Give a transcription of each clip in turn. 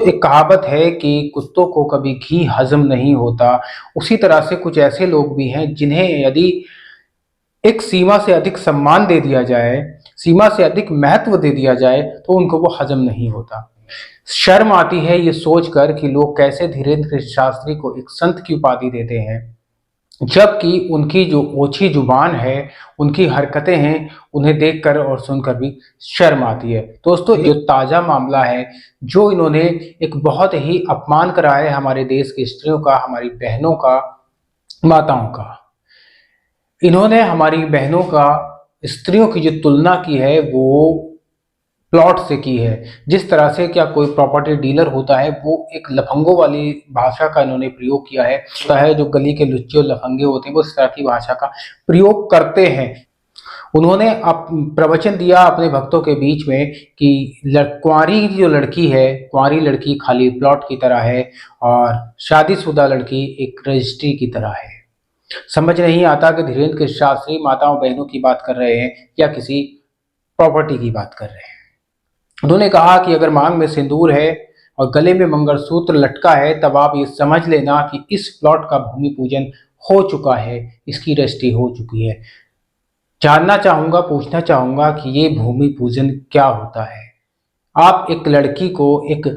एक कहावत है कि कुत्तों को कभी घी हजम नहीं होता, उसी तरह से कुछ ऐसे लोग भी हैं जिन्हें यदि एक सीमा से अधिक सम्मान दे दिया जाए, सीमा से अधिक महत्व दे दिया जाए तो उनको वो हजम नहीं होता। शर्म आती है ये सोचकर कि लोग कैसे धीरेन्द्र शास्त्री को एक संत की उपाधि देते हैं, जबकि उनकी जो ओछी जुबान है, उनकी हरकतें हैं, उन्हें देखकर और सुनकर भी शर्म आती है। दोस्तों, जो ताज़ा मामला है, जो इन्होंने एक बहुत ही अपमान करा है हमारे देश की स्त्रियों का, हमारी बहनों का, माताओं का। इन्होंने हमारी बहनों का स्त्रियों की जो तुलना की है वो प्लॉट से की है। जिस तरह से क्या कोई प्रॉपर्टी डीलर होता है, वो एक लफंगों वाली भाषा का इन्होंने प्रयोग किया है। जो गली के लुच्चे और लफंगे होते हैं वो इस तरह की भाषा का प्रयोग करते हैं। उन्होंने प्रवचन दिया अपने भक्तों के बीच में कि कुंवारी जो लड़की है, कुंवारी लड़की खाली प्लॉट की तरह है और शादीशुदा लड़की एक रजिस्ट्री की तरह है। समझ नहीं आता कि धीरेन्द्र शास्त्री माताओं बहनों की बात कर रहे हैं या किसी प्रॉपर्टी की बात कर रहे हैं। उन्होंने कहा कि अगर मांग में सिंदूर है और गले में मंगलसूत्र लटका है, तब आप ये समझ लेना कि इस प्लॉट का भूमि पूजन हो चुका है, इसकी रजिस्ट्री हो चुकी है। जानना चाहूंगा, पूछना चाहूंगा कि ये भूमि पूजन क्या होता है। आप एक लड़की को, एक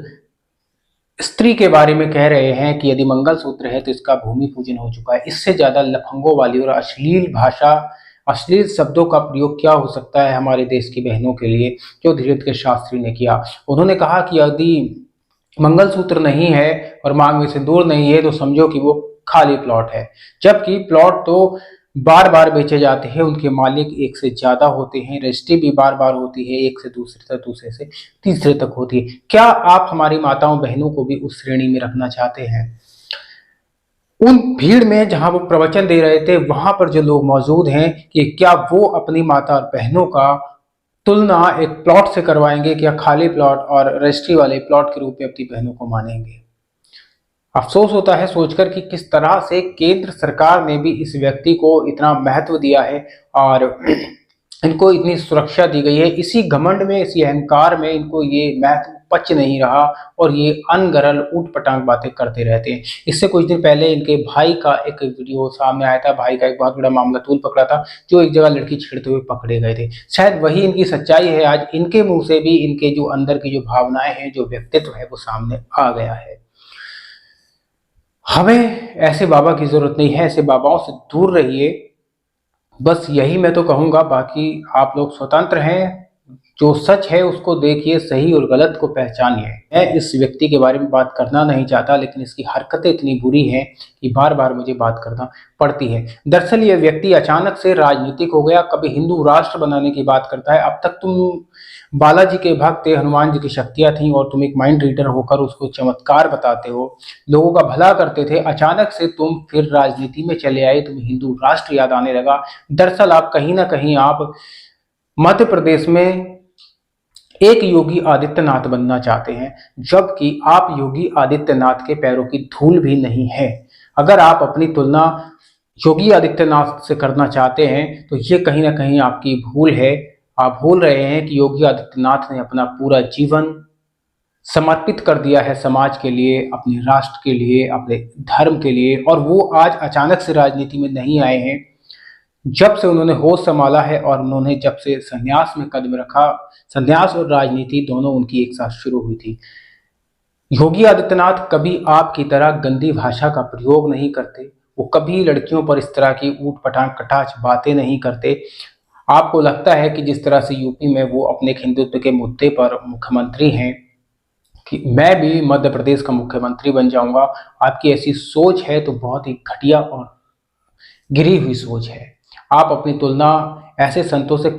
स्त्री के बारे में कह रहे हैं कि यदि मंगलसूत्र है तो इसका भूमि पूजन हो चुका है। इससे ज्यादा लफंगों वाली और अश्लील भाषा, अश्लील शब्दों का प्रयोग क्या हो सकता है हमारे देश की बहनों के लिए, जो धीरेन्द्र शास्त्री ने किया। उन्होंने कहा कि यदि मंगलसूत्र नहीं है और मांग में सिंदूर नहीं है तो समझो कि वो खाली प्लॉट है, जबकि प्लॉट तो बार बार बेचे जाते हैं, उनके मालिक एक से ज्यादा होते हैं, रजिस्ट्री भी बार बार होती है, एक से दूसरे तक, दूसरे से तीसरे तक होती है। क्या आप हमारी माताओं बहनों को भी उस श्रेणी में रखना चाहते हैं? उन भीड़ में जहां वो प्रवचन दे रहे थे, वहां पर जो लोग मौजूद हैं, कि क्या वो अपनी माता और बहनों का तुलना एक प्लॉट से करवाएंगे, क्या खाली प्लॉट और रजिस्ट्री वाले प्लॉट के रूप में अपनी बहनों को मानेंगे? अफसोस होता है सोचकर कि किस तरह से केंद्र सरकार ने भी इस व्यक्ति को इतना महत्व दिया है और इनको इतनी सुरक्षा दी गई है। इसी घमंड में, इसी अहंकार में इनको ये महत्व पच नहीं रहा और ये अनगरल ऊट-पटांग बातें करते रहते हैं। इससे कुछ दिन पहले इनके भाई का एक वीडियो सामने आया था। भाई का एक बहुत बड़ा मामला तूल पकड़ा था, जो एक जगह लड़की छेड़ते हुए पकड़े गए थे। शायद वही इनकी सच्चाई है। आज इनके मुंह से भी इनके जो अंदर की जो भावनाएं हैं, जो व्यक्तित्व है, वो सामने आ गया है। हमें ऐसे बाबा की जरूरत नहीं है, ऐसे बाबाओं से दूर रहिए। बस यही मैं तो कहूंगा, बाकी आप लोग स्वतंत्र हैं। जो सच है उसको देखिए, सही और गलत को पहचानिए। मैं इस व्यक्ति के बारे में बात करना नहीं चाहता, लेकिन इसकी हरकतें इतनी बुरी हैं कि बार बार मुझे बात करना पड़ती है। दरअसल ये व्यक्ति अचानक से राजनीतिक हो गया, कभी हिंदू राष्ट्र बनाने की बात करता है। अब तक तुम बालाजी के भक्त थे, हनुमान जी की शक्तियां थी और तुम एक माइंड रीडर होकर उसको चमत्कार बताते हो, लोगों का भला करते थे। अचानक से तुम फिर राजनीति में चले आए, तुम्हें हिंदू राष्ट्र याद आने लगा। दरअसल आप कहीं ना कहीं आप मध्य प्रदेश में एक योगी आदित्यनाथ बनना चाहते हैं, जबकि आप योगी आदित्यनाथ के पैरों की धूल भी नहीं है। अगर आप अपनी तुलना योगी आदित्यनाथ से करना चाहते हैं तो ये कहीं ना कहीं आपकी भूल है। आप भूल रहे हैं कि योगी आदित्यनाथ ने अपना पूरा जीवन समर्पित कर दिया है समाज के लिए, अपने राष्ट्र के लिए, अपने धर्म के लिए, और वो आज अचानक से राजनीति में नहीं आए हैं। जब से उन्होंने होश संभाला है और उन्होंने जब से संन्यास में कदम रखा, संन्यास और राजनीति दोनों उनकी एक साथ शुरू हुई थी। योगी आदित्यनाथ कभी आपकी तरह गंदी भाषा का प्रयोग नहीं करते, वो कभी लड़कियों पर इस तरह की ऊट पटांग कटाच बातें नहीं करते। आपको लगता है कि जिस तरह से यूपी में वो अपने हिंदुत्व के मुद्दे पर मुख्यमंत्री हैं कि मैं भी मध्य प्रदेश का मुख्यमंत्री बन जाऊंगा, आपकी ऐसी सोच है तो बहुत ही घटिया और गिरी हुई सोच है। आप अपनी तुलना ऐसे संतों से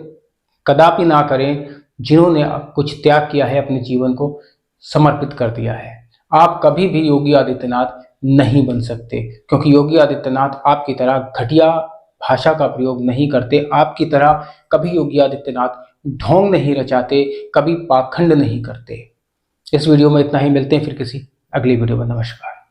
कदापि ना करें जिन्होंने कुछ त्याग किया है, अपने जीवन को समर्पित कर दिया है। आप कभी भी योगी आदित्यनाथ नहीं बन सकते, क्योंकि योगी आदित्यनाथ आपकी तरह घटिया भाषा का प्रयोग नहीं करते। आपकी तरह कभी योगी आदित्यनाथ ढोंग नहीं रचाते, कभी पाखंड नहीं करते। इस वीडियो में इतना ही, मिलते हैं फिर किसी अगली वीडियो में। नमस्कार।